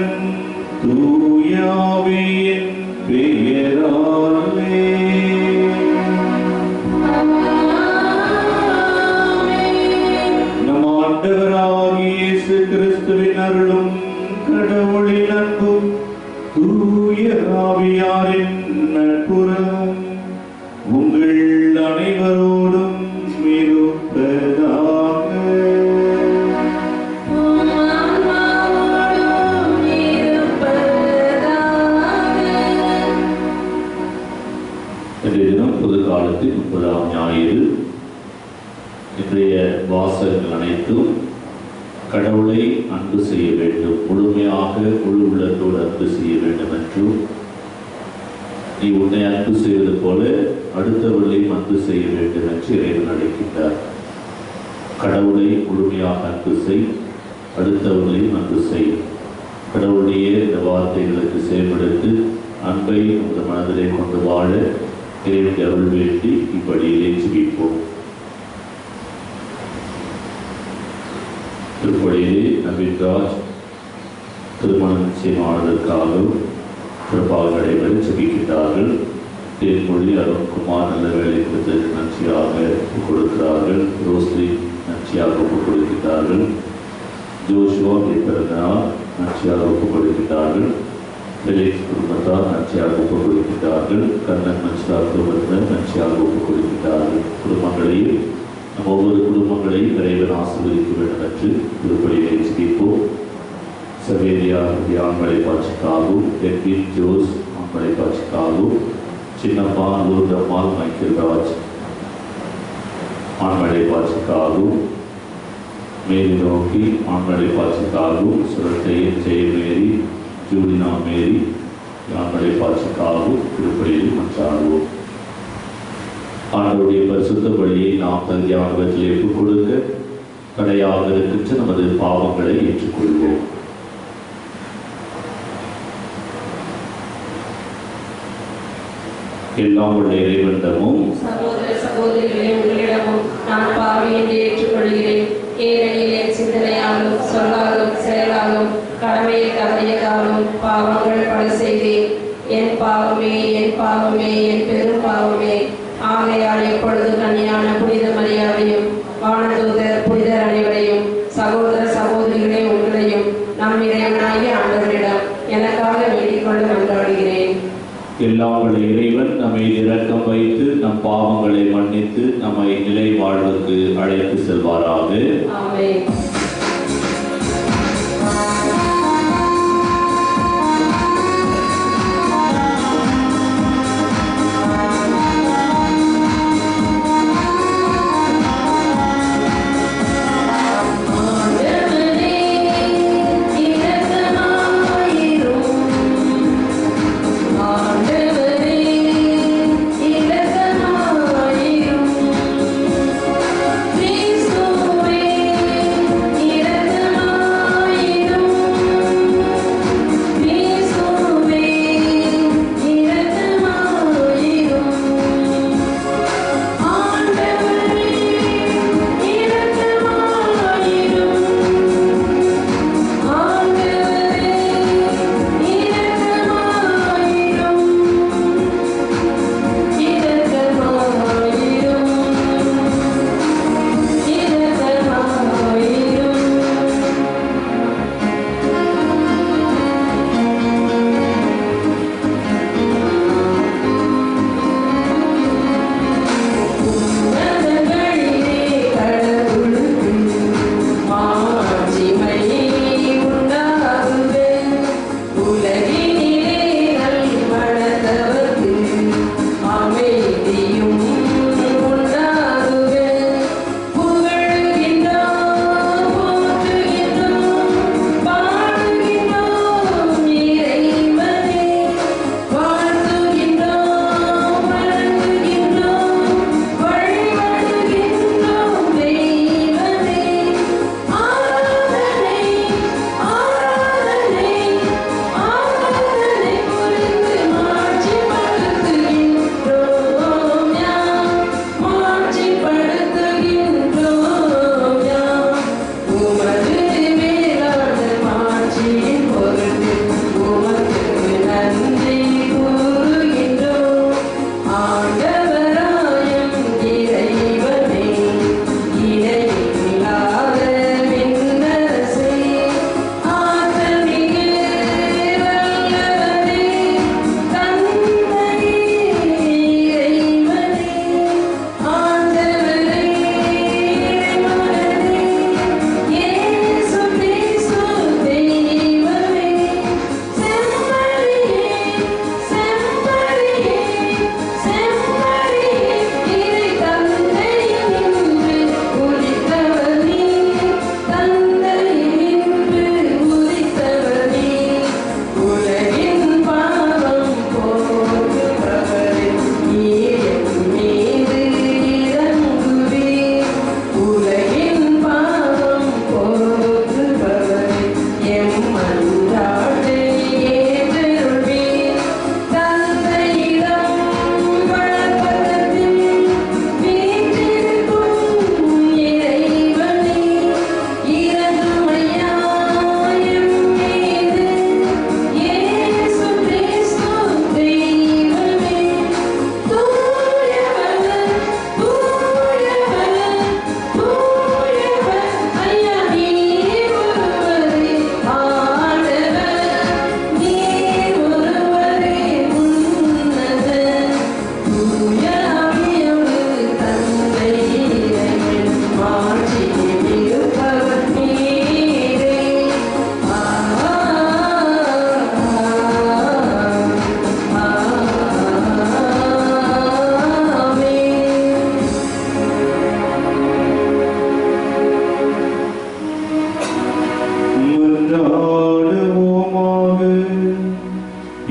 மகன் தூய ஆவியின் பெயராலே. நம் ஆண்டவராகிய இயேசு கிறிஸ்துவின் அருளும் கடவுளின் அன்பும் தூய ஆவியாரின் நட்புறவும் உங்கள் அனைவரோடும் இருப்பதாக. இன்றைய தினம் பொது காலத்தின் 30ஆம் ஞாயிறு. இன்றைய வாசகங்கள் அனைத்தும் கடவுளை அன்பு செய்ய வேண்டும், முழுமையாக முழு உள்ளத்தோடு அன்பு செய்ய வேண்டும் என்றும், நீ உன்னை அன்பு செய்வது போல அடுத்தவர்களையும் அன்பு செய்ய வேண்டும் என்று இறைவன் அழைக்கின்றார். கடவுளை முழுமையாக அன்பு செய், அடுத்தவர்களையும் அன்பு செய். கடவுளுடைய இந்த வார்த்தைகளுக்கு செயல்படுத்தி அன்பை உங்கள் மனதிலே கொண்டு வாழ இறைவன் அருள் வேண்டி இப்படியிலே ஜெபிப்போம். திருப்படியிலே நவீன்ராஜ் திருமணம் நிச்சயமானதற்காகவும் சிறப்பாக நடைபெற ஜெபிக்கின்றார்கள். தேன்மொழி அருண்குமார் நல்ல வேலை குறித்து நன்றியாக கொடுக்கிறார்கள். ரோஸ்லி நன்றியாக ஒப்புக் கொடுக்கிறார்கள். ஜோஷுவா பிறந்தனால் நன்றியாக ஒப்புக் கொடுக்கிறார்கள். ஃபெலிக்ஸ் குடும்பத்தார் நன்றியாக ஒப்புக் கொடுக்கிறார்கள். கண்ணன் மன்ஸ்டார் குடும்பத்தினர் நன்றியாக ஒப்புக் கொடுக்கிறார்கள். குடும்பங்களையும் நம் ஒவ்வொரு குடும்பங்களையும் இறைவன் ஆசீர்வதிக்க வேண்டும் என்று திருப்படியை ஜெபிப்போம். சவேரியா ஆண்மலை பாட்சிக்காகவும், எட்வின் ஜோஸ் ஆண்மலை பாட்சிக்காகவும், சின்னம்மா லூர்தம்மாள் மைக்கேல் ராஜ் ஆண்மலை பாட்சிக்காகவும், மேரி நோக்கி ஆண்மலை பாட்சிக்காகவும், சுரட்டையின் ஜெயமேரி ஜூலினா மேரி ஆண்மலை பாட்சிக்காகவும் திருப்படியில் மன்றாடுவோம். ஆண்டவருடைய பரிசுத்த பலியை நாம் தகுதியானவற்றில் ஒப்புக் கொடுக்க கடையாக இருக்கின்ற நமது பாவங்களை ஏற்றுக்கொள்வோம். எல்லாம் உள்ள இறைவனிடமும் சகோதர சகோதரிகளே உங்களிடமும் நான் பாவி என்று ஏற்றுக்கொள்கிறேன். ஏனெனில் என் சிந்தனையாலும் சொல்லாலும் செயலாலும் கடமையை தவறியதாலும் பாவங்கள் பல செய்தேன். என் பாவமே என் பாவமே என் பெரும் பாவமே. ஆகையால் எப்பொழுது கன்னியான புனித மரியாதையும் வானதூதர் புனிதர் அனைவரையும் சகோதர சகோதரிகளே உங்களையும் நம் இறைவனாகிய ஆண்டவரிடம் எனக்காக வேண்டிக் கொண்டு மன்றாடுகிறேன். எல்லாம் உள்ள இறைவன் நம்மை இரக்கம் வைத்து நம் பாவங்களை மன்னித்து நம்மை நிலை வாழ்வுக்கு அழைத்து செல்வாராக. ஆமென். Cristo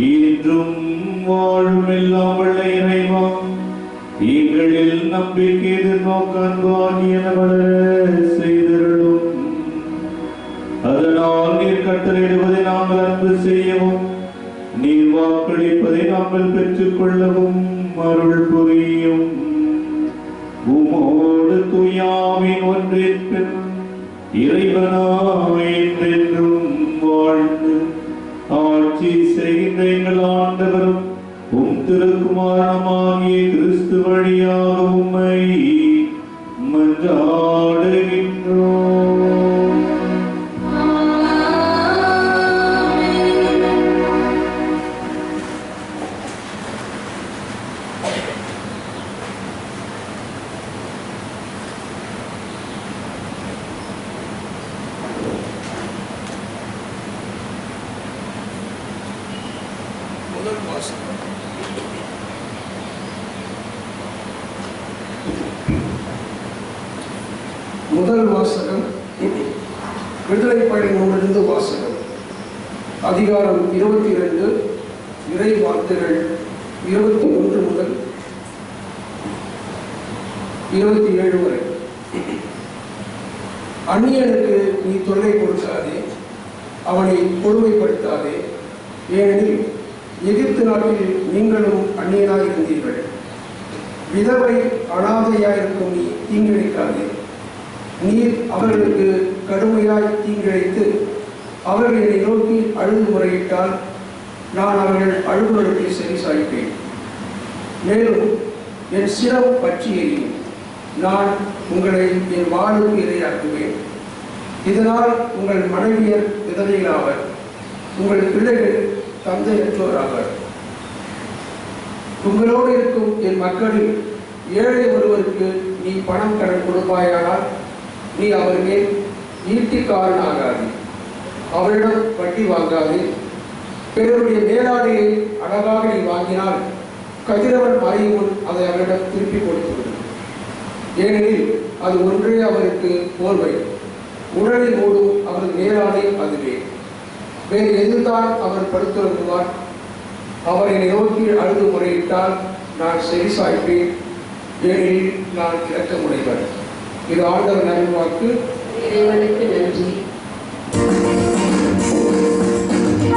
இன்றும் வாழும் எல்லாம் வல்ல இறைவா, எங்களில் நம்பிக்கை எதிர்நோக்க அன்பாகியன வளர செய்தருளும். அதனால் நீர் கட்டளையிடுவதை நாங்கள் அன்பு செய்யவும், நீர் வாக்களிப்பதை நாங்கள் பெற்றுக் கொள்ளவும் அருள் புரியும். உமோடு தூயாவின் ஒன்றிற்கு இறைவனாய் என்றென்றும் வாழ்ந்து ஆட்சி செய்கின்ற எங்கள் ஆண்டவரும் உம் திருக்குமாரமாகிய கிறிஸ்து வழியாக உம்மை மன்றாடுகின்றோம். முதல் வாசகம் விடுதலை பயணம் நூலிலிருந்து வாசகம். அதிகாரம் 22, இறை வார்த்தைகள் 21 முதல் 27 வரை. அந்நியனுக்கு நீ தொல்லை கொடுக்காதே, அவனை கொடுமைப்படுத்தாதே. ஏனெனில் எகிப்து நாட்டில் நீங்களும் அந்நியனாய் இருந்தீர்கள். விதவை அனாதையாயிருக்கும் நீ தீங்கிழைக்காதே. நீர் அவர்களுக்கு கடுமையாய் தீங்கிழைத்து அவர்கள் என்னை நோக்கி அழுது முறையிட்டால் நான் அவர்கள் அழுகுகளுக்கு செவி சாய்ப்பேன். மேலும் என் சிரம் பற்றி எரியும். நான் உங்களை என் வாளுக்கு இரையாக்குவேன். இதனால் உங்கள் மனைவியர் விதவைகளாவர், உங்கள் பிள்ளைகள் தந்தையற்றோராவர். உங்களோடு இருக்கும் என் மக்களில் ஏழை ஒருவருக்கு நீ பணம் கடன் கொடுப்பாயானால் நீ அவர் மேல் ஈட்டிக்காரன் ஆகாது. அவரிடம் வட்டி வாங்காது. பிறருடைய மேலாடையை அழகாக நீ வாங்கினால் கதிரவன் மறையும் முன் அதை அவரிடம் திருப்பி கொடுத்துவிடும். ஏனெனில் அது ஒன்றே அவருக்கு போர்வை, உடலை மூடும் அவரது மேலாடை அதுவே. வேறு எதுதான் அவர் படுத்துறங்குவார்? அவர் என்னை நோக்கி அழுது முறையிட்டால் நான் செவி சாய்ப்பேன். ஏனெனில் நான் இரக்கமுடையவர். இது ஆண்டவர் நல்வாக்கு. இறைவனுக்கு நன்றி. Thank you.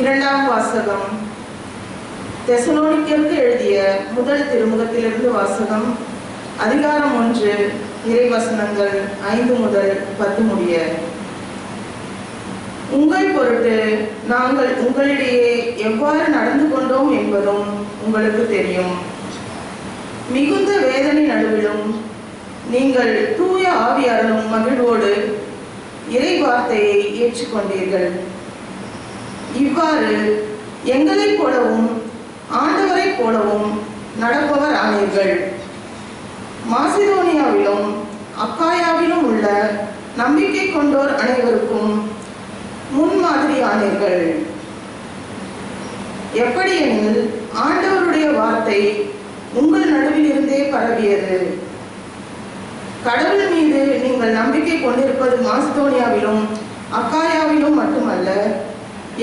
இரண்டாம் வாசகம். தெசலோனிக்கருக்கு எழுதிய முதல் திருமுகத்திலிருந்து வாசகம். அதிகாரம் 1, இறைவசனங்கள் 5 முதல் 10 முடிய. உங்கள் பொருட்டு நாங்கள் உங்களிடையே எவ்வாறு நடந்து கொண்டோம் என்பதும் உங்களுக்கு தெரியும். மிகுந்த வேதனை நடுவிலும் நீங்கள் தூய ஆவியாரும் மகிழ்வோடு இறை வார்த்தையை ஏற்றுக்கொண்டீர்கள். இவ்வாறு எங்களைப் போலவும் ஆண்டவரைப் போலவும் நடப்பவர் ஆனீர்கள். மாசிதோனியாவிலும் அக்காயாவிலும் உள்ள நம்பிக்கை கொண்டோர் அனைவருக்கும் முன்மாதிரி ஆனீர்கள். எப்படியெனில் ஆண்டவருடைய வார்த்தை உங்கள் நடுவில் இருந்தே பரவியது. கடவுள் மீது நீங்கள் நம்பிக்கை கொண்டிருப்பது மாசிதோனியாவிலும் அக்காயாவிலும் மட்டுமல்ல,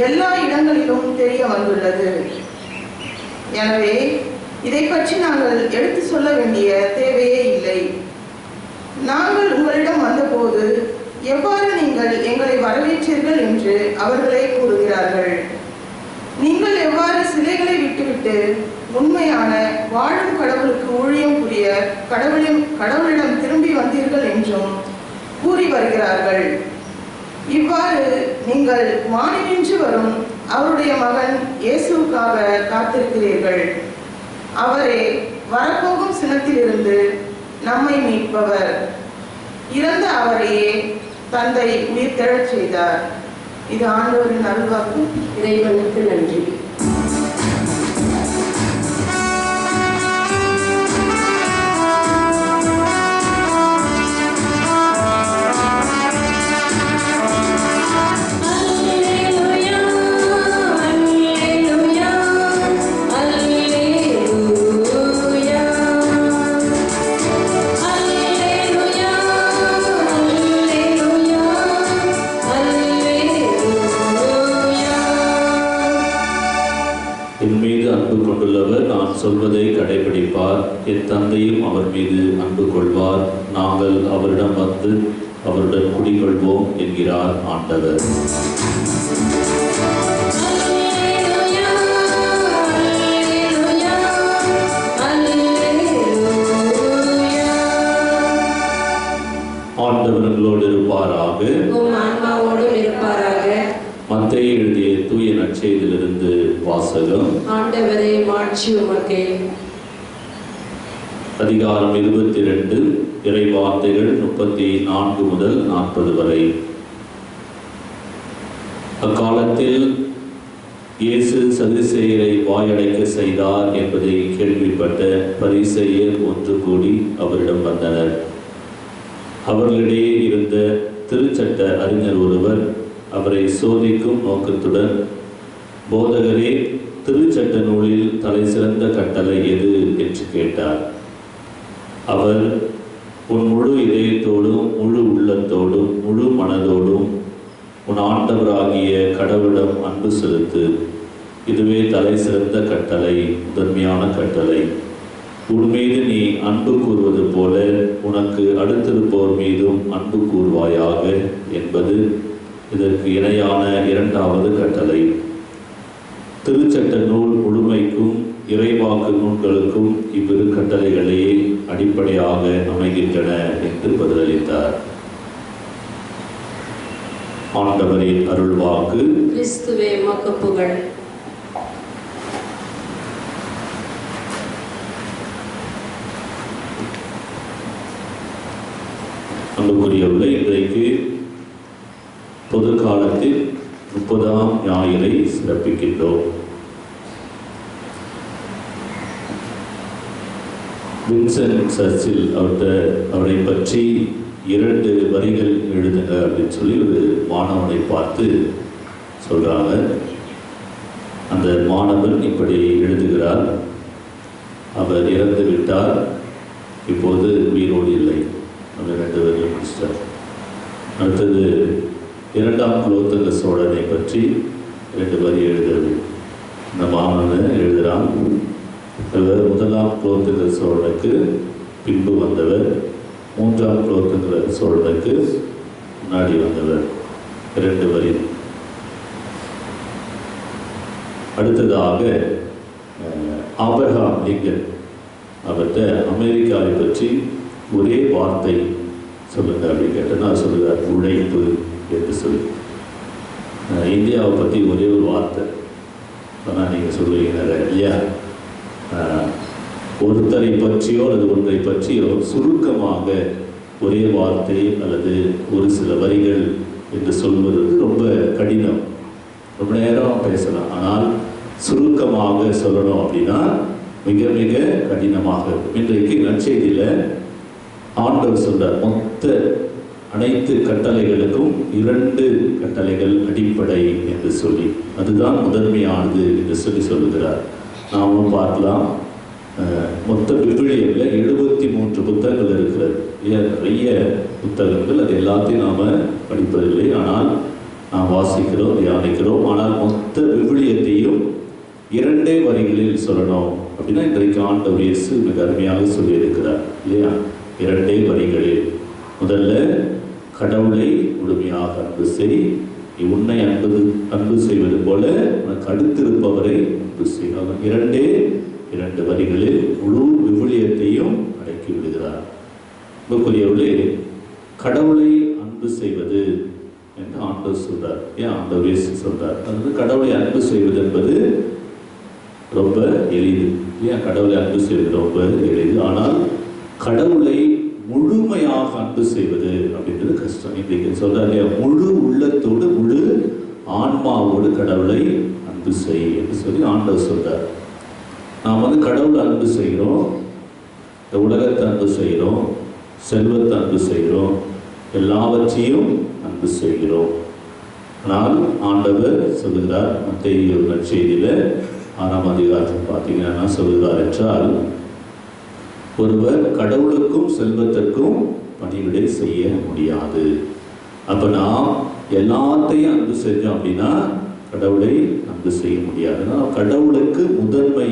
எல்லா இடங்களிலும் தெரிய வந்துள்ளது. எனவே இதை பற்றி நாங்கள் எடுத்து சொல்ல வேண்டிய தேவையே இல்லை. நாங்கள் உங்களிடம் வந்தபோது எவ்வாறு நீங்கள் எங்களை வரவேற்றீர்கள் என்று அவர்களே கூறுகிறார்கள். நீங்கள் எவ்வாறு சிலைகளை விட்டுவிட்டு உண்மையான வாழும் கடவுளுக்கு ஊழியம் புரிய கடவுளிடம் திரும்பி வந்தீர்கள் என்றும் கூறி வருகிறார்கள். இவ்வாறு நீங்கள் வானினின்று வரும் அவருடைய மகன் இயேசுவுக்காக காத்திருக்கிறீர்கள். அவரே வரப்போகும் சினத்திலிருந்து நம்மை மீட்பவர். இறந்த அவரையே தந்தை உயிர் தெழச் செய்தார். இது ஆண்டவரின் அருள்வாக்கு. இறைவனுக்கு நன்றி. சொல்வதை கடைபிடிப்பார். என் தந்தையும் அவர் மீது அன்பு கொள்வார். நாங்கள் அவரிடம் வந்து அவருடன் குடிகொள்வோம் என்கிறார் ஆண்டவர். ஆண்டவர்களோடு இருப்பாராக. மத்தேயு எழுதிய தூய நற்செய்தியிலிருந்து வாசகம். ஆண்டவரே மாட்சி உமக்கே. அதிகாரம் 22, இறை வார்த்தைகள் 34 முதல் 40 வரை. அக்காலத்தில் இயேசு சதுசேயரை வாயடைக்க செய்தார் என்பதை கேள்விப்பட்ட பரிசேயர் ஒன்று கூடி அவரிடம் வந்தனர். அவர்களிடையே இருந்த திருச்சட்ட அறிஞர் ஒருவர் அவரை சோதிக்கும் நோக்கத்துடன், போதகரே, திருச்சட்ட நூலில் தலை சிறந்த கட்டளை எது என்று கேட்டார். அவர், உன் முழு இதயத்தோடும் முழு உள்ளத்தோடும் முழு மனதோடும் உன் ஆண்டவராகிய கடவுளிடம் அன்பு செலுத்து. இதுவே தலை சிறந்த கட்டளை, முதன்மையான கட்டளை. உன் மீது நீ அன்பு கூறுவது போல உனக்கு அடுத்திருப்போர் மீதும் அன்பு கூறுவாயாக என்பது இதற்கு இணையான இரண்டாவது கட்டளை. திருச்சட்ட நூல் முழுமைக்கும் இறைவாக்கு நூல்களுக்கும் இவ்விரு கட்டளைகளே அடிப்படையாக அமைகின்றன என்று பதிலளித்தார். ஆண்டவரின் அருள்வாக்கு. கிறிஸ்துவே உமக்கு புகழ். அன்புக்குரியவர்களே, இன்றைக்கு பொது காலத்தில் 30ஆம் ஞாயிறை சிறப்பிக்கின்றோம். வின்சென்ட் சர்ச்சில் அவரை பற்றி 2 வரிகள் எழுதுங்க அப்படின்னு சொல்லி ஒரு மாணவனை பார்த்து சொல்றாங்க. அந்த மாணவன் இப்படி எழுதுகிறார்: அவர் இறந்து விட்டார், இப்போது உயிரோடு இல்லை. அந்த 2 வரிகள் முடிச்சிட்டார். அடுத்தது 2ஆம் குலோத்துங்க சோழனை பற்றி 2 வரி எழுதுறது. இந்த மாணவன் எழுதுகிறான்: இவர் 1ஆம் குலோத்துங்க சோழனுக்கு பின்பு வந்தவர், 3ஆம் குலோத்துங்க சோழனுக்கு முன்னாடி வந்தவர். 2 வரி. அடுத்ததாக ஆபிரகாம் லிங்கன் அவர்கிட்ட அமெரிக்காவை பற்றி ஒரே வார்த்தை சொல்லுங்க அப்படின்னு கேட்டேன்னா சொல்லுகிறார் உழைப்பு என்று சொல்லி. இந்தியாவை பற்றி ஒரே ஒரு வார்த்தை ஆனால் நீங்கள் சொல்லுவீங்க இல்லையா, ஒருத்தரை பற்றியோ அல்லது ஒன்றை பற்றியோ சுருக்கமாக ஒரே வார்த்தை அல்லது ஒரு சில வரிகள் என்று சொல்வது ரொம்ப கடினம். ரொம்ப நேரம் பேசலாம், ஆனால் சுருக்கமாக சொல்லணும் அப்படின்னா மிக மிக கடினமாக இருக்கும். இன்றைக்கு நற்செய்தியில் ஆண்டவர் சொல்றார், மொத்த அனைத்து கட்டளைகளுக்கும் 2 கட்டளைகள் அடிப்படை என்று சொல்லி, அதுதான் முதன்மையானது என்று சொல்லி சொல்லுகிறார். நாமும் பார்க்கலாம், மொத்த விவிலியம்ல 73 புத்தகங்கள் இருக்கிறது. நிறைய புத்தகங்கள், அது எல்லாத்தையும் நாம படிப்பதில்லை, ஆனால் நாம் வாசிக்கிறோம், தியானிக்கிறோம். ஆனால் மொத்த விவிலியத்தையும் 2 வரிகளில் சொல்லணும் அப்படின்னா இன்றைக்கு ஆண்டவர் இயேசு மிக அருமையாக சொல்லியிருக்கிறார் இல்லையா. 2 வரிகளில், முதல்ல கடவுளை முழுமையாக அன்பு செய், உன்னை அன்பு செய்வது போல உனக்கு அடுத்திருப்பவரை அன்பு செய். 2 வரிகளில் முழு விவிலியத்தையும் அடக்கி விடுகிறார். அன்புக்குரியவர்களே, கடவுளை அன்பு செய்வது என்று ஆண்டவர் சொல்றார். ஏன் ஆண்டவர் இயேசு சொல்றார்? அதாவது கடவுளை அன்பு செய்வது என்பது ரொம்ப எளிது. ஏன் கடவுளை அன்பு செய்வது ரொம்ப எளிது, ஆனால் கடவுளை முழுமையாக அன்பு செய்வது அப்படின்றது கஷ்டம். இன்றைக்கு சொல்றாரு, முழு உள்ளத்தோடு முழு ஆன்மாவோடு கடவுளை அன்பு செய் என்று சொல்லி ஆண்டவர் சொல்றார். நாம் கடவுளை அன்பு செய்கிறோம், இந்த உலகத்தை அன்பு செய்கிறோம், செல்வத்தை அன்பு செய்கிறோம், எல்லாவற்றையும் அன்பு செய்கிறோம். ஆனால் ஆண்டவர் சொல்லுகிறார், மத்தேயு நற்செய்தியில 6ஆம் அதிகாரத்தில் பார்த்தீங்கன்னா சொல்லுகிறார் என்றால், ஒருவர் கடவுளுக்கும் செல்வத்திற்கும் பணிவிடை செய்ய முடியாது. அப்ப நாம் எல்லாத்தையும் அன்பு செஞ்சோம் அப்படின்னா கடவுளை அன்பு செய்ய முடியாது. கடவுளுக்கு முதன்மை,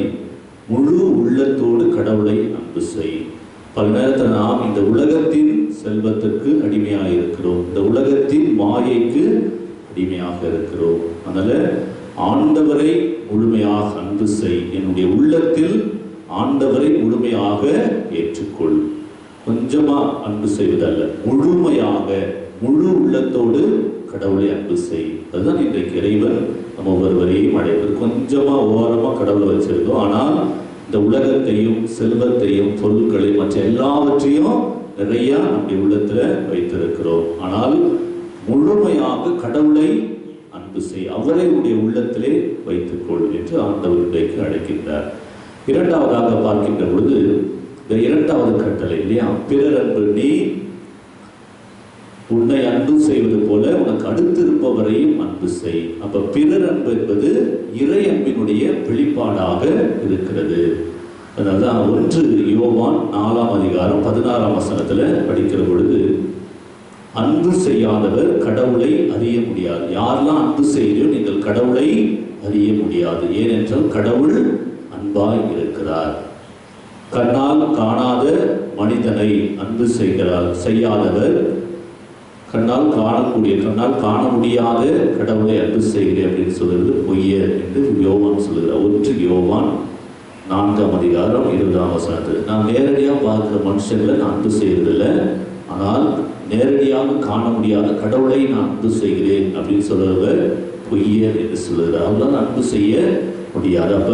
முழு உள்ளத்தோடு கடவுளை அன்பு செய். பல நேரத்தில் நாம் இந்த உலகத்தின் செல்வத்திற்கு அடிமையாக இருக்கிறோம், இந்த உலகத்தின் மாயைக்கு அடிமையாக இருக்கிறோம். அதனால ஆண்டவரை முழுமையாக அன்பு செய், என்னுடைய உள்ளத்தில் ஆண்டவரை முழுமையாக ஏற்றுக்கொள். கொஞ்சமா அன்பு செய்வதல்ல, முழுமையாக முழு உள்ளத்தோடு கடவுளை அன்பு செய். அதுதான் இன்றைக்கு இறைவன் நம்ம ஒவ்வொருவரையும் அழைப்பது. கொஞ்சமா ஓரமா கடவுளை வச்சிருக்கோம், ஆனால் இந்த உலகத்தையும் செல்வத்தையும் பொருட்களையும் மற்ற எல்லாவற்றையும் நிறைய நம்முடைய உள்ளத்துல வைத்திருக்கிறோம். ஆனால் முழுமையாக கடவுளை அன்பு செய், அவரை உடைய உள்ளத்திலே வைத்துக்கொள் என்று ஆண்டவர் இன்றைக்கு அழைக்கின்றார். இரண்டாவதாக பார்க்கின்ற பொழுது, இந்த 2வது கட்டளை இல்லையா, பிறர் அன்பு. நீ உன்னை அன்பு செய்வது போல உனக்கு அடுத்திருப்பவரையும் அன்பு செய். அப்ப பிறர் அன்பு என்பது இறை அன்பினுடைய வெளிப்பாடாக இருக்கிறது. அதனால்தான் 1 யோவான் 4ஆம் அதிகாரம் 16ஆம் வசனத்துல படிக்கிற பொழுது, அன்பு செய்யாதவர் கடவுளை அறிய முடியாது. யாரெல்லாம் அன்பு செய்யறோ நீங்கள் கடவுளை அறிய முடியாது, ஏனென்றால் கடவுள் அன்பாய் இருக்கிறார். கண்ணால் காணாத மனிதனை அன்பு செய்யாதவர் கண்ணால் காணக்கூடிய, கண்ணால் காண முடியாத கடவுளை அன்பு செய்கிறேன் அப்படின்னு சொல்றது பொய்யர் என்று யோவான் சொல்லுகிறார். 1 யோவான் 4ஆம் அதிகாரம் 20ஆம் வசனத்தில், நான் நேரடியாக பார்க்கிற மனுஷங்களை நான் அன்பு செய்யறதில்லை, ஆனால் நேரடியாக காண முடியாத கடவுளை நான் அன்பு செய்கிறேன் அப்படின்னு சொல்றவர் பொய்யர் என்று சொல்லுகிறார். அவங்களால் அன்பு செய்ய முடியாது. அப்ப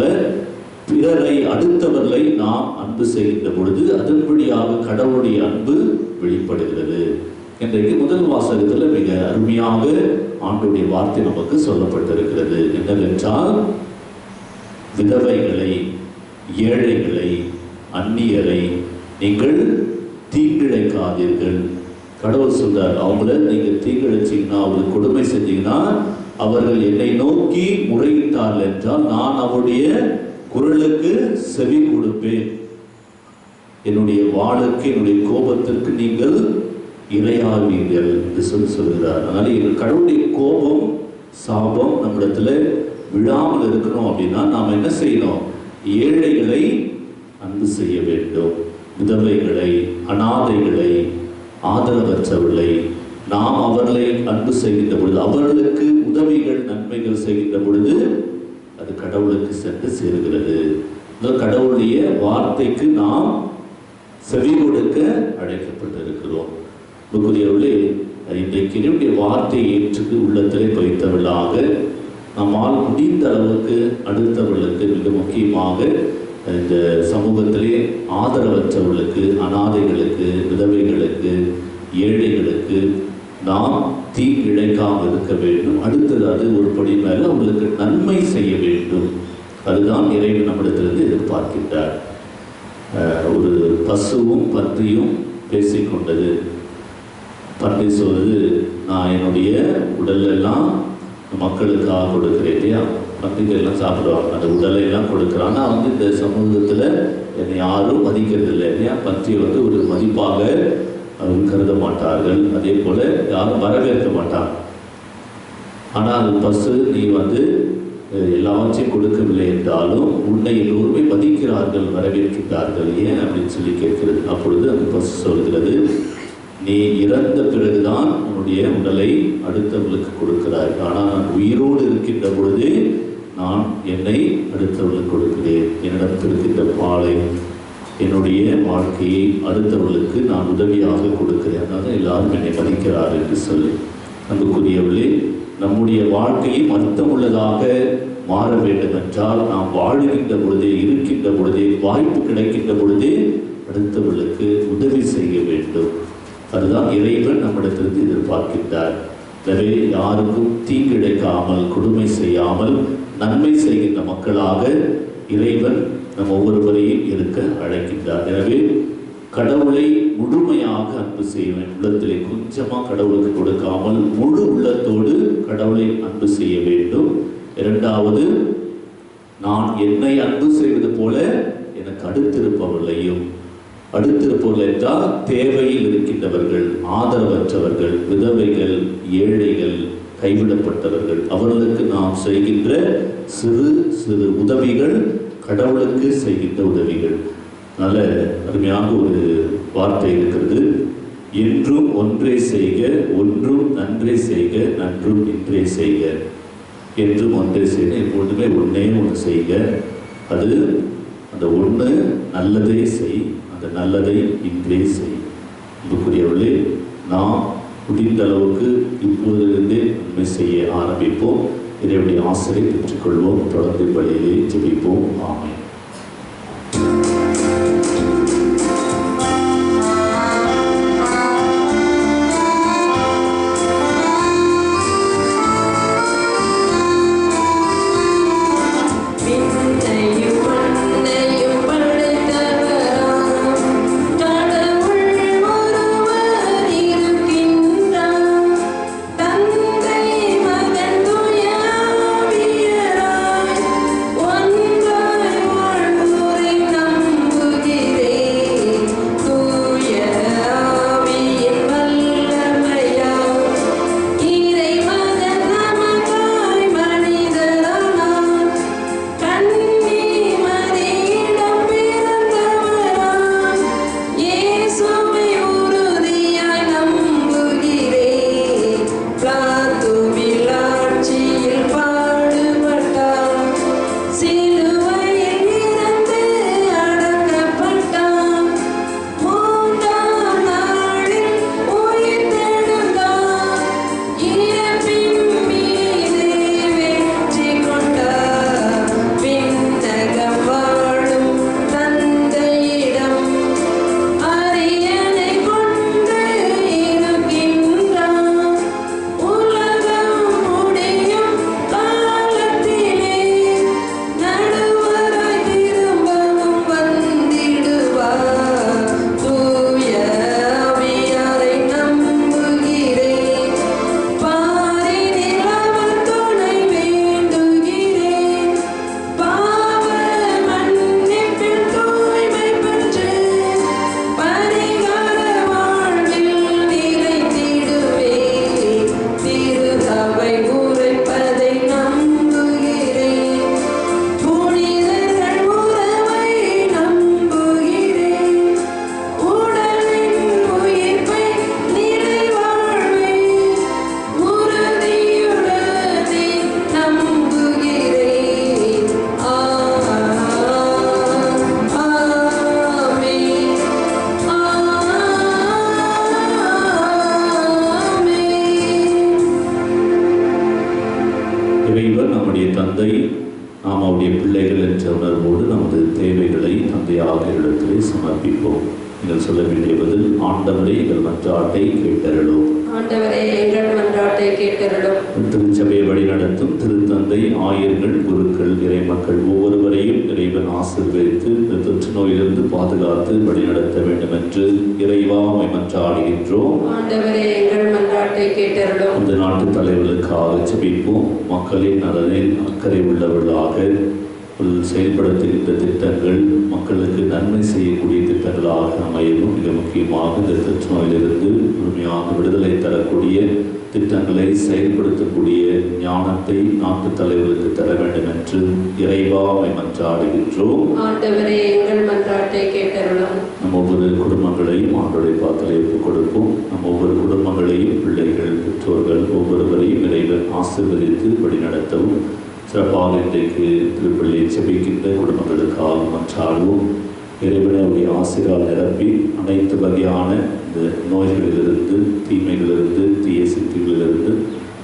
பிறரை அடுத்தவர்களை நாம் அன்பு செய்கின்ற பொழுது அதன்படியாக கடவுளுடைய அன்பு வெளிப்படுகிறது. இன்றைக்கு முதல் வாசகத்தில் மிக அருமையாக ஆண்டவருடைய வார்த்தை நமக்கு சொல்லப்பட்டிருக்கிறது. என்னவென்றால், விதவைகளை, ஏழைகளை, அந்நியரை நீங்கள் தீங்கிழைக்காதீர்கள். கடவுள் சொல்றார், அவங்கள நீங்க தீங்கிழைச்சீங்கன்னா, அவங்களுக்கு கொடுமை செஞ்சீங்கன்னா, அவர்கள் என்னை நோக்கி முறையிட்டார்கள் என்றால் நான் அவருடைய குரலுக்கு செவி கொடுப்பேன். என்னுடைய வாளுக்கு, என்னுடைய கோபத்திற்கு நீங்கள் இரையாவீர்கள் என்று சொல்கிறார். அதனால எங்கள் கடவுளுடைய கோபம், சாபம் நம்மிடத்துல விழாமல் இருக்கணும் அப்படின்னா நாம் என்ன செய்யணும்? ஏழைகளை அன்பு செய்ய வேண்டும், விதவைகளை, அனாதைகளை, ஆதரவற்றவர்களை நாம் அவர்களை அன்பு செய்கின்ற பொழுது, அவர்களுக்கு உதவிகள், நன்மைகள் செய்கின்ற பொழுது அது கடவுளுக்கு சென்று சேர்கிறது. இந்த கடவுளுடைய வார்த்தைக்கு நாம் செவி கொடுக்க அழைக்கப்பட்டிருக்கிறோம். உங்களுடைய இன்றைக்கு என்னுடைய வார்த்தையை ஏற்று உள்ளத்திலே வைத்தவர்களாக நம்மால் முடிந்த அளவுக்கு அடுத்தவர்களுக்கு, மிக முக்கியமாக இந்த சமூகத்திலே ஆதரவற்றவர்களுக்கு, அனாதைகளுக்கு, விதவைகளுக்கு, ஏழைகளுக்கு நாம் தீங்கிழைக்காமல் இருக்க வேண்டும். அடுத்தது அது ஒரு படி மேலே அவர்களுக்கு நன்மை செய்ய வேண்டும். அதுதான் இறைவன் நம்மிடத்திலிருந்து எதிர்பார்க்கின்றார். ஒரு பசுவும் பன்றியும் பேசிக்கொண்டது. பன்றி சொல்வது, நான் என்னுடைய உடலெல்லாம் மக்களுக்காக கொடுக்குறேன் இல்லையா, பன்றிகள் எல்லாம் சாப்பிடுவாங்க, அந்த உடலையெல்லாம் கொடுக்குறான். ஆனால் இந்த சமூகத்தில் என்னை யாரும் மதிக்கிறது இல்லை இல்லையா, பன்றியை ஒரு மதிப்பாக கருத மாட்டார்கள். அதே போல யாரும் வரவேற்க மாட்டாங்க. ஆனால் பசு, நீ எல்லாவற்றையும் கொடுக்கவில்லை என்றாலும் உன்னை எல்லோருமே மதிக்கிறார்கள், வரவேற்கிறார்கள், ஏன் அப்படின்னு சொல்லி கேட்கிறது. அப்பொழுது அந்த பசு சொல்கிறது, நீ இறந்த பிறகுதான் உன்னுடைய உடலை அடுத்தவர்களுக்கு கொடுக்கிறாய், ஆனால் நான் உயிரோடு இருக்கின்ற பொழுது நான் என்னை அடுத்தவர்களுக்கு கொடுக்கிறேன். என்னிடம் இருக்கின்ற பாலை, என்னுடைய வாழ்க்கையை அடுத்தவர்களுக்கு நான் உதவியாக கொடுக்கிறேன், அதனால எல்லாரும் என்னை மதிக்கிறார் என்று சொல்லி. அன்புக்குரியவர்களே, நம்முடைய வாழ்க்கையும் அர்த்தமுள்ளதாக மாற வேண்டும் என்றால் நாம் வாழுகின்ற பொழுதே, இருக்கின்ற பொழுதே, வாய்ப்பு கிடைக்கின்ற பொழுதே அடுத்தவர்களுக்கு உதவி செய்ய வேண்டும். அதுதான் இறைவன் நம்மிடத்திலிருந்து எதிர்பார்க்கின்றார். எனவே யாருக்கும் தீங்கிழைக்காமல், கொடுமை செய்யாமல் நன்மை செய்கின்ற மக்களாக இறைவன் நம் ஒவ்வொருவரையும் இருக்க அழைக்கின்றார். எனவே கடவுளை முழுமையாக அன்பு செய்வேன். உள்ளத்திலே கொஞ்சமாக கடவுளுக்கு கொடுக்காமல் முழு உள்ளத்தோடு கடவுளை அன்பு செய்ய வேண்டும். இரண்டாவது, நான் என்னை அன்பு செய்வது போல எனக்கு அடுத்திருப்பவர்களையும், அடுத்திருப்பவர்கள் என்றால் தேவையில் இருக்கின்றவர்கள், ஆதரவற்றவர்கள், விதவைகள், ஏழைகள், கைவிடப்பட்டவர்கள், அவர்களுக்கு நாம் செய்கின்ற சிறு சிறு உதவிகள் கடவுளுக்கு செய்கின்ற உதவிகள். நல்ல அருமையாக ஒரு வார்த்தை இருக்கிறது, என்றும் ஒன்றே செய்க, ஒன்றும் நன்றே செய்க, நன்றும் இன்றே செய்க. என்றும் ஒன்றே செய்க, எப்பொழுதுமே ஒன்றே ஒன்று செய்க. அது அந்த ஒன்று நல்லதை செய், அந்த நல்லதை இன்றே செய். இதுக்குரியவர்களே, நாம் முடிந்த அளவுக்கு இப்போதிலிருந்தே நன்மை செய்ய ஆரம்பிப்போம். இறைவனுடைய ஆசிரியை பெற்றுக்கொள்வோம். தொடர்ந்து பள்ளியிலே ஜெபிப்போம். ஆமென். தந்தை மகன் தூய ஆவியராய் ஒன்றாய் நேரடியாக இடத்திலே சமர்ப்பிப்போம். நீங்கள் சொல்ல வேண்டிய பதில்: ஆண்டவரே எங்கள் மன்றாட்டை கேட்டருளும். ஆண்டவரே எங்கள் மன்றாட்டை கேட்டருளும். திருச்சபையை வழிநடத்தும் திருத்தந்தை, ஆயர்கள், குருக்கள், இறைமக்கள் ஒவ்வொருவரையும் இறைவன் ஆசீர்வதித்து இந்த தொற்று நோயிலிருந்து பாதுகாத்து வழிநடத்த வேண்டும் என்று இறைவா உம்மை மன்றாடுகின்றோம். ஆண்டவரே எங்கள் மன்றாட்டை கேட்டருளும். இந்த நாட்டு தலைவர்களுக்காக ஜெபிப்போம். மக்களின் நலனில் அக்கறை உள்ளவர்களாக செயல்படுத்துகின்ற திட்டங்கள் மக்களுக்கு நன்மை செய்யக்கூடிய திட்டங்களாக அமையவும், மிக முக்கியமாக இந்த தொற்று நோயிலிருந்து முழுமையாக விடுதலை தரக்கூடிய திட்டங்களை செயல்படுத்தக்கூடிய ஞானத்தை நாட்டு தலைவர்களுக்கு தர வேண்டும் என்று இறைவா உம்மை மன்றாடுகின்றோம். ஆண்டவரே எங்கள் மன்றாட்டை கேட்டருளும். நம் ஒவ்வொரு குடும்பங்களையும் ஆண்டவருடைய பாத்திரை ஒப்புக் கொடுப்போம். நம் ஒவ்வொரு குடும்பங்களையும் பிள்ளைகள், பெற்றோர்கள் ஒவ்வொருவரையும் இறைவன் ஆசீர்வதித்து வழிநடத்தவும், சிறப்பாக இன்றைக்கு திருப்பள்ளியை செபிக்கின்ற குடும்பங்களுக்காக மன்றாடுவோம். இறைவனுடைய ஆசீர்வாதம் நிரப்பி அனைத்து வகையான இந்த நோய்களிலிருந்து, தீமைகளிலிருந்து, தீய சக்திகளிலிருந்து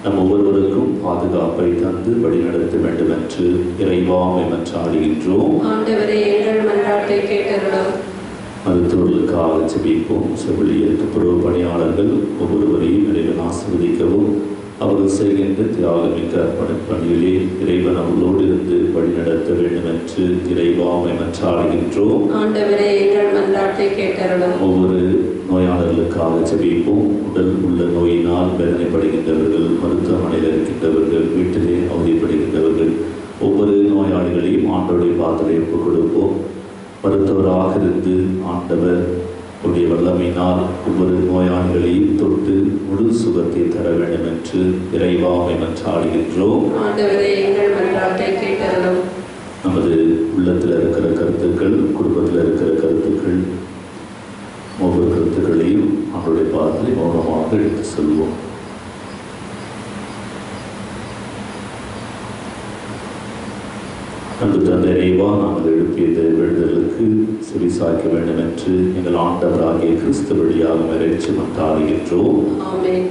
நம் ஒவ்வொருவருக்கும் பாதுகாப்பை தந்து வழிநடத்த வேண்டும் என்று இறைவா உம்மை மன்றாடுகின்றோம். ஆண்டவரே எங்கள் மன்றாட்டை கேட்டருளும். மருத்துவர்களுக்காக ஜெபிப்போம். செவிலியர், துப்புரவு பணியாளர்கள் ஒவ்வொருவரையும் இறைவன் ஆசீர்வதிக்கவும், அவர்கள் செய்கின்ற தியாகமிக்க அர்ப்பணிப்பணியிலே இறைவன் அவர்களோடு இருந்து வழிநடத்த வேண்டும் என்று இறைவா உம்மை மன்றாடுகின்றோம். ஆண்டவரே எங்கள் மன்றாட்டை கேட்டருளும். ஒவ்வொரு நோயாளர்களுக்காக ஜெபிப்போம். உடல் உள்ள நோயினால் வேதனைப்படுகின்றவர்கள், மருத்துவமனையில் இருக்கின்றவர்கள், வீட்டிலே அவதிப்படுகின்றவர்கள் ஒவ்வொரு நோயாளிகளையும் ஆண்டவருடைய பாத்திரை ஒப்புக் கொடுப்போம். மருத்துவராக இருந்து ஆண்டவர் உடைய வல்லமையினால் ஒவ்வொரு நோயாளிகளையும் தொட்டு முழு சுகத்தை தர வேண்டும் என்று இறைவா உம்மை மன்றாடுகின்றோம். ஆண்டவரே எங்கள் மன்றாட்டை கேட்டருளும். நமது உள்ளத்தில் இருக்கிற கருத்துக்கள், குடும்பத்தில் இருக்கிற கருத்துக்கள், ஒவ்வொரு கருத்துக்களையும் அவருடைய பாதத்தில் மௌனமாக எடுத்து செல்வோம். அன்பு தந்தை இறைவா, நாங்கள் எழுப்பிய வேண்டுதலுக்கு செவிசாய்க்க வேண்டும் என்று எங்கள் ஆண்டவராகிய கிறிஸ்து வழியாக இறைச்சி மன்றாடுகின்றோம். ஆமென்.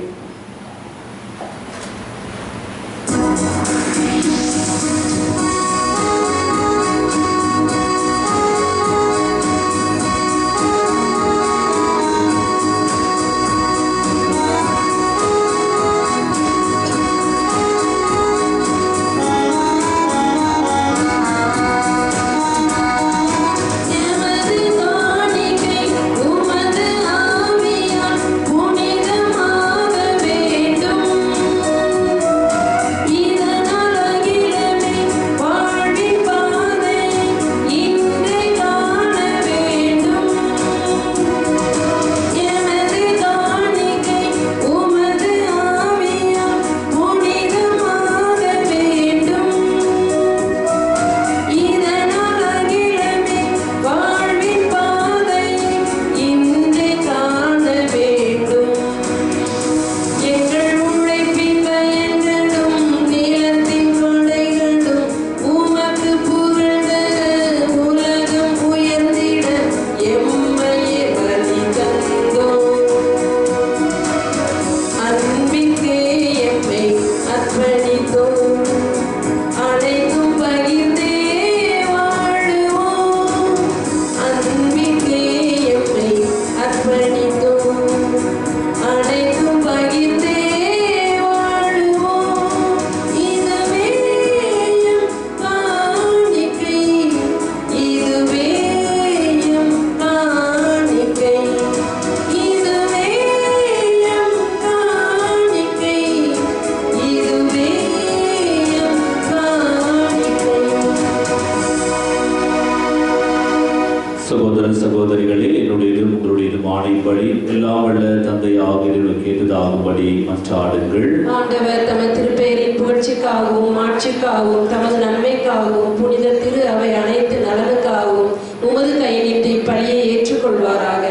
சகோதரிகளே, என்னுடையதும் உங்களுடையதும் ஆணைப்படி எல்லாம் வல்ல தந்தையாக இறைவனுக்கு ஏற்றதாகும்படி மன்றாடுங்கள். ஆண்டவர் தமது திருப்பெயரின் புகழ்ச்சிக்காகவும் மாட்சிக்காகவும் தமது நன்மைக்காகவும் புனித திரு அவை அனைத்து நலனுக்காகவும் உமது கை நீட்டி இப்பலியை ஏற்றுக்கொள்வாராக.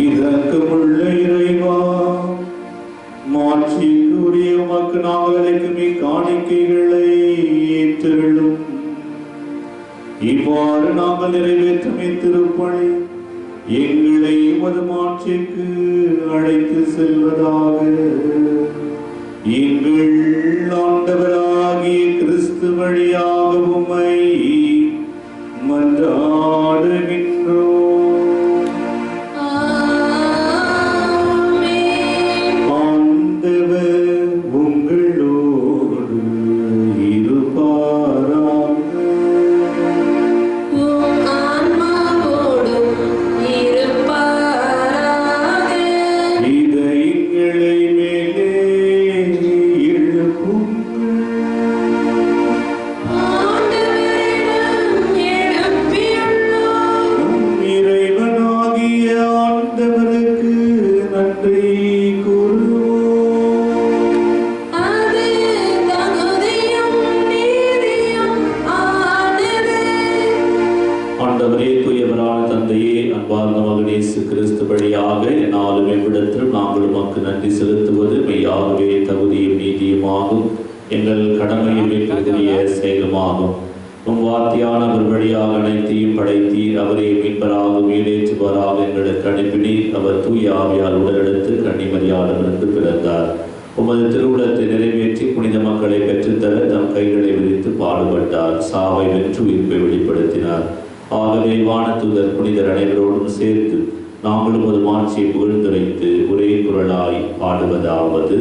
இரக்கமுள்ள இறைவா, மாட்சிக்குரிய உமக்கு நாங்கள் அளிக்கும் இக்காணிக்கைகளை ஏற்றருளும். இவ்வாறு நாங்கள் நிறைவேற்றும் இத்திருப்பணி எங்களை உமது மாட்சிக்கு அழைத்து செல்வதாக எங்கள் ஆண்டவராகிய கிறிஸ்து வழியாக உம்மை மன்றாடுகின்றோம். ஆண்டவரே, தூயவரான தந்தையே, அன்பார்ந்த மகன் இயேசு கிறிஸ்து வழியாக என்னாலும் எவ்விடத்திலும் நாங்கள் உமக்கு நன்றி செலுத்துவது மெய்யாகவே தகுதியும் நீதியுமாகும், எங்கள் கடமையும் மீட்புக்குரிய செயலுமாகும். உம் வார்த்தையானவர் வழியாக அனைத்தையும் படைத்தீர், அவரை மீட்பராக ஈடேற்றுவராக எங்களுக்கு அனுப்பினீர். அவர் தூய ஆவியால் உடலெடுத்து கன்னிமரியாளிடமிருந்து பிறந்தார். உமது திருவுளத்தை நிறைவேற்றி புனித மக்களை பெற்றுத்தர தம் கைகளை விரித்து பாடுபட்டார். சாவை வென்று உயிர்ப்பை வெளிப்படுத்தினார். ஆகவே வானதூதர் புனிதர் அனைவரோடும் சேர்த்து நாங்களும் ஒரு மாட்சியை புகழ்ந்துரைத்து ஒரே குரலாய் பாடுவதாவது: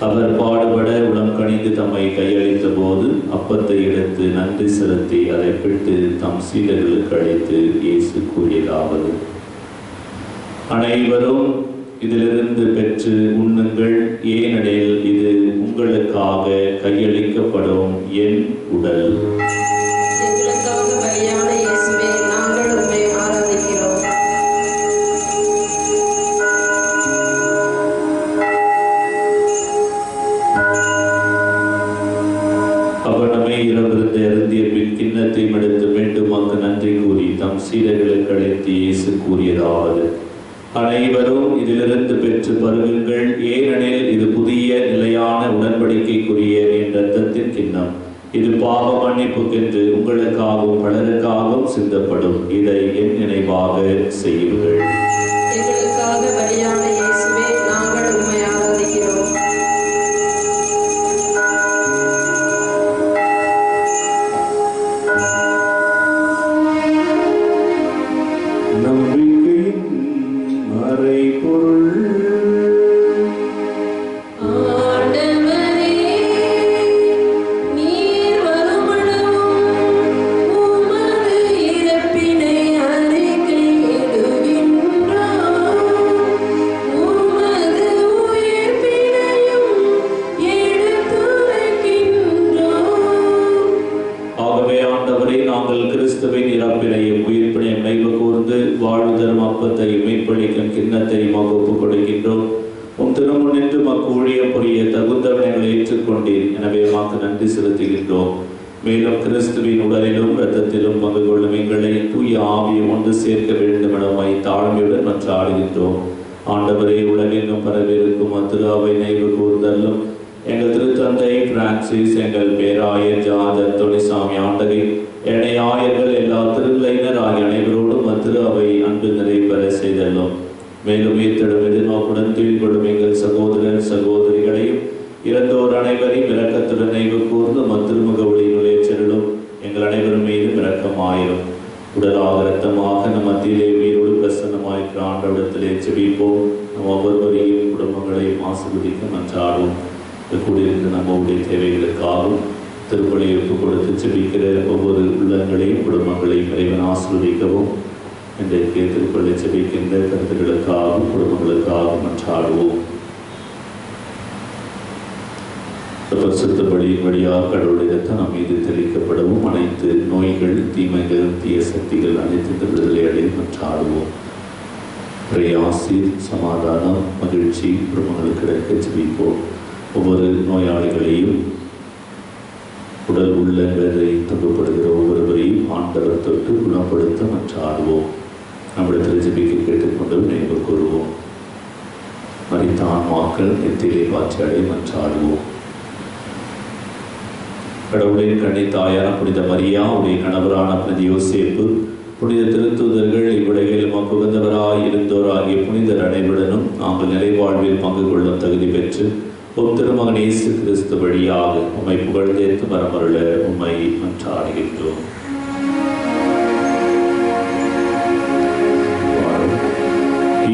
அவர் பாடுபட உளம் கனிந்து தம்மை கையளித்த போது அப்பத்தை எடுத்து நன்றி செலுத்தி அதை பிட்டு தம் சீடர்களுக்கு அளித்து இயேசு கூறியதாவது: அனைவரும் இதிலிருந்து பெற்று உண்ணுங்கள், ஏனெனில் இது உங்களுக்காக கையளிக்கப்படும் என் உடல். சீடர்களுக்கு அழைத்து இயேசு கூறியதாவது: அனைவரும் இதிலிருந்து பெற்று பருகுங்கள், ஏனெனில் இது புதிய நிலையான உடன்படிக்கைக்குரிய என் இரத்தத்தின் கிண்ணம். இது பாவ மன்னிப்புக்கென்று உங்களுக்காகவும் பலருக்காகவும் சிந்தப்படும். இதை என் நினைவாக செய்யுங்கள். எங்களுக்காக பலியான இயேசுவே, நாங்கள் உம்மை ஆராதிக்கிறோம். மேலும் கிறிஸ்துவின் உடலிலும் இரத்தத்திலும் பங்கு கொள்ளும் எங்களை தூய ஆவியை ஒன்று சேர்க்க வேண்டும் என தாழ்மையுடன் மன்றாடுகின்றோம். ஆண்டவரே, உலகெங்கும் பரவிருக்கும் திருவை நினைவு கூர்ந்தல்லும் எங்கள் திருத்தந்தை பிரான்சிஸ், எங்கள் பேராயர் ஜாதர் தொனிசாமி ஆண்டகை, ஏனைய ஆயர்கள், எல்லா திருநிலையினர் ஆகிய அனைவரோடும் திரு அவை அன்பு நிறைவேற செய்தல்லும். மேலும் ஈர்த்தெடும் எதிர்நோக்குடன் தீழ்கொள்ளும் எங்கள் சகோதரர் சகோதரிகளையும் இறந்தோர் அனைவரையும் இரக்கத்துடன் நினைவு கூர்ந்து திருமுக ஒளியினுள்ளே செல்லும். எங்கள் அனைவரும் மீது இரக்கமாயிரும். உடலாக இரத்தமாக நம் மத்தியிலே உயிரோடு பிரசன்னமாயிருக்கிற ஆண்டவரிடத்திலே செபிப்போம். நம் ஒவ்வொருவரையும் குடும்பங்களையும் ஆசீர்வதிக்க மன்றாடுவோம். கூடியிருந்த நம்முடைய தேவைகளுக்காகவும் திருப்பலி ஒப்புக் கொடுத்து செபிக்கிற ஒவ்வொரு உள்ளங்களையும் குடும்பங்களையும் இறைவன் ஆசீர்வதிக்கவும். இன்றைக்கு திருப்பலி செபிக்கின்ற கருத்துக்களுக்காகவும் குடும்பங்களுக்காகவும் மன்றாடுவோம். பரிசுத்த பலியின் வழியாக கடவுளுடைய இரத்தம் நம் மீது தெளிக்கப்படவும், அனைத்து நோய்கள், தீமைகள், தீய சக்திகள் அனைத்து விடுதலை அடைய மன்றாடுவோம். பிரயாசி, சமாதானம், மகிழ்ச்சி குடும்பங்களுக்கு கிடைக்க ஜெபிப்போம். ஒவ்வொரு நோயாளிகளையும், உடல் உள்ள வேலை துன்பப்படுகிற ஒவ்வொருவரையும் ஆண்டவர் தொட்டு குணப்படுத்த மன்றாடுவோம். நம்மிடத்தில் ஜெபிக்க கேட்டுக்கொண்டு நினைவு கூறுவோம். மரித்த ஆன்மாக்கள் நித்திலே பாய்ச்சலை மன்றாடுவோம். கடவுளின் கண்ணி தாயான புனித மரியா, உடைய கணவரான புனித யோசேப்பு, புனித திருத்தூதர்கள், இவ்வுலகில் புகுந்தவராய் இருந்தோர் ஆகிய புனிதர் அனைவருடனும் நாங்கள் நிறைவாழ்வில் பங்கு கொள்ளும் தகுதி பெற்று திருமகன் இயேசு கிறிஸ்து வழியாக உம்மை புகழ்ந்தேத்து மரமருள உம்மை மன்றாடுகின்றோம்.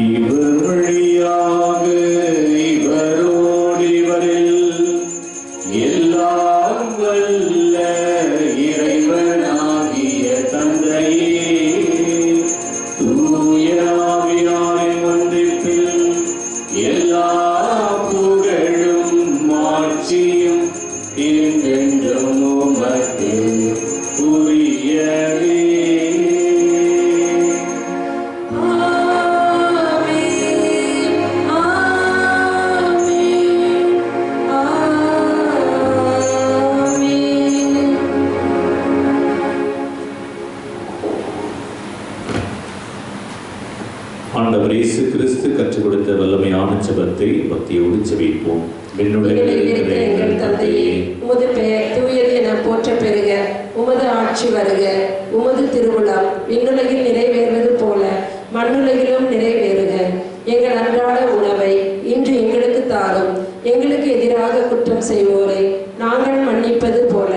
இவர் வழியாக இவரோடு இவரில் எல்லாம் வல்ல இறைவனாகிய தந்தையே, தூய ஆவியாரின் ஒன்றிப்பில் எல்லா புகழும் மாட்சியும் என்றென்றும் உமக்கு உரியவே. ஆண்டவர் இயேசு கிறிஸ்து கற்றுக் கொடுத்த வல்லமையான ஜெபத்தை பக்தியோடு ஜெபிப்போம். எங்கள் தந்தையே, உமது பெயர் தூயது என போற்ற பெறுக. உமது ஆட்சி வருக. உமது திருவுளம் விண்ணுலகில் நிறைவேறுவது போல மண்ணுலகிலும் நிறைவேறுக. எங்கள் அன்றாட உணவை இன்று எங்களுக்கு தாரும். எங்களுக்கு எதிராக குற்றம் செய்வோரை நாங்கள் மன்னிப்பது போல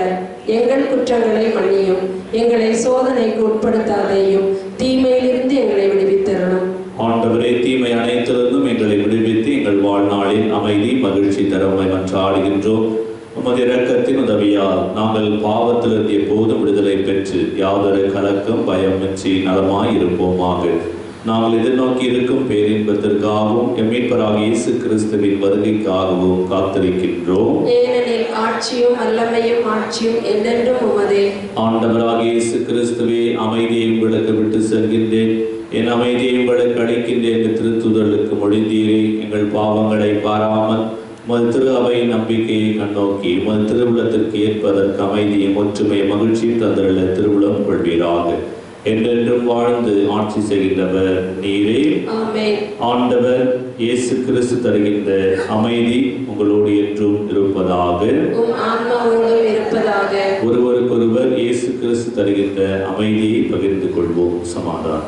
எங்கள் குற்றங்களை மன்னியும். எங்களை சோதனைக்கு உட்படுத்தாதேயும், தீமையிலிருந்து எங்களை விடுவித்தரணும். ஆண்டவரே, தீமை அனைத்திலிருந்தும் எங்களை விடுவித்து எங்கள் வாழ்நாளில் அமைதி மகிழ்ச்சி தரவை மன்றாடுகின்றோம். உமது இரக்கத்தின் உதவியால் நாங்கள் பாவத்திலிருந்து எப்போதும் விடுதலை பெற்று யாதொரு கலக்கம் பயமின்றி நலமாய் இருப்போமாக. நாங்கள் எதிர்நோக்கி இருக்கும் பேரின்பத்திற்காகவும் எம்மீட்பராகிய இயேசு கிறிஸ்துவின் வருகைக்காகவும் காத்திருக்கின்றோம். ஏனெனில் ஆட்சியும் வல்லமையும் மாட்சியும் என்றென்றும் உமதே. ஆண்டவராகிய இயேசு கிறிஸ்துவே, அமைதியை உங்களுக்கு விட்டு செல்கின்றேன், என் அமைதியை உங்களுக்கு அளிக்கின்றேன் என்று திருத்துதலுக்கு மொழிந்தீரே. எங்கள் பாவங்களை பாராமல் உமது திரு அவை நம்பிக்கையை கண்ணோக்கி உமது திருவுளத்திற்கு ஏற்பதற்கு அமைதியும் ஒற்றுமை மகிழ்ச்சியும் தந்தருள திருவுளம் கொள்வீராக. என்றென்றும் வாழ்ந்து ஆட்சி செய்கின்றவர் நீரே. ஆண்டவர் இயேசு கிறிஸ்து தருகின்ற அமைதி உங்களோடு என்றும் இருப்பதாக. ஒருவருக்கொருவர் இயேசு கிறிஸ்து தருகின்ற அமைதியை பகிர்ந்து கொள்வோம். சமாதானம்.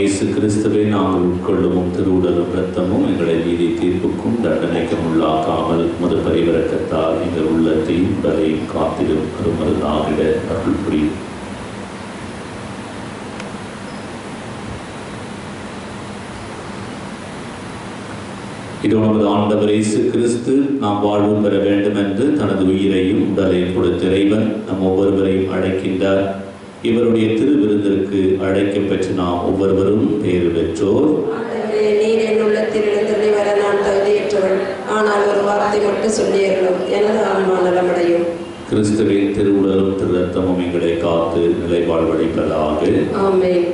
இயேசு கிறிஸ்துவை நாங்கள் உட்கொள்ளும் திருவுடலும் இரத்தமும் எங்களை நீதி தீர்ப்புக்கும் தண்டனைக்கும் உள்ளாக்காமல் முது பரிவரக்கத்தால் எங்கள் உள்ளத்தையும் உடலையும் காத்திடும் அருமருதாகிட அருள் புரியும். இது நமது ஆண்டவர் இயேசு கிறிஸ்து நாம் வாழ்வு பெற வேண்டும் என்று தனது உயிரையும் உடலையும் கொடுத்த இறைவன் நம் ஒவ்வொருவரையும் அழைக்கின்றார். இவருடைய திருவிருந்திற்கு அழைக்கப்பெற்று நாம் ஒவ்வொருவரும் பேறு பெற்றோர். நீர் என் உள்ளத்தில் எழுந்தருளி வர நான் தகுதியற்றவள், ஆனால் ஒரு வார்த்தை மட்டும் சொல்லியர்களும் எனது ஆன்மா நலமடையும். கிறிஸ்துவின் திருவுடலும் திரு ரத்தமும் எங்களை காத்து நிலை வாழ்வழிப்பதாக. ஆமென்.